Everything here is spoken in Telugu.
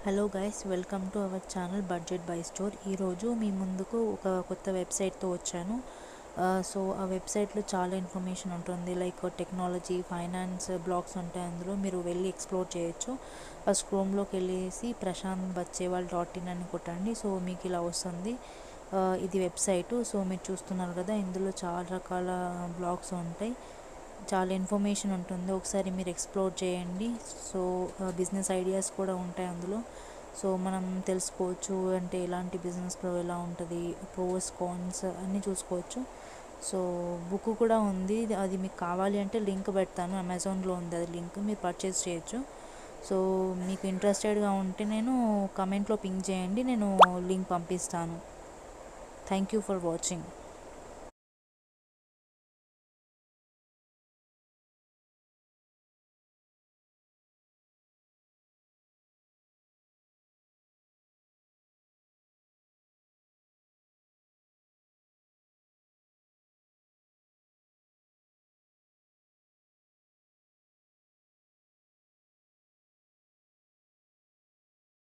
Hello guys, welcome to our channel budget by store. ఈరోజు మీ ముందుకు ఒక కొత్త వెబ్సైట్తో వచ్చాను. సో ఆ వెబ్సైట్లో చాలా ఇన్ఫర్మేషన్ ఉంటుంది. లైక్ టెక్నాలజీ, ఫైనాన్స్ బ్లాగ్స్ ఉంటాయి. అందులో మీరు వెళ్ళి ఎక్స్ప్లోర్ చేయొచ్చు. ఫస్ట్ క్రోమ్లోకి వెళ్ళేసి ప్రశాంత్ బచ్చేవాల్ .in అని కొట్టండి. సో మీకు ఇలా వస్తుంది. ఇది వెబ్సైటు. సో మీరు చూస్తున్నారు కదా, ఇందులో చాలా రకాల బ్లాగ్స్ ఉంటాయి. చాలా ఇన్ఫర్మేషన్ ఉంటుంది. ఒకసారి మీరు ఎక్స్ప్లోర్ చేయండి. సో బిజినెస్ ఐడియాస్ కూడా ఉంటాయి అందులో. సో మనం తెలుసుకోవచ్చు, అంటే ఎలాంటి బిజినెస్లో ఎలా ఉంటుంది, ప్రోస్ కాన్స్ అన్నీ చూసుకోవచ్చు. సో బుక్ కూడా ఉంది, అది మీకు కావాలి అంటే లింక్ పెడతాను. అమెజాన్లో ఉంది అది లింక్, మీరు పర్చేస్ చేయొచ్చు. సో మీకు ఇంట్రెస్టెడ్గా ఉంటే నేను కమెంట్లో పింక్ చేయండి, నేను లింక్ పంపిస్తాను. Thank you for watching.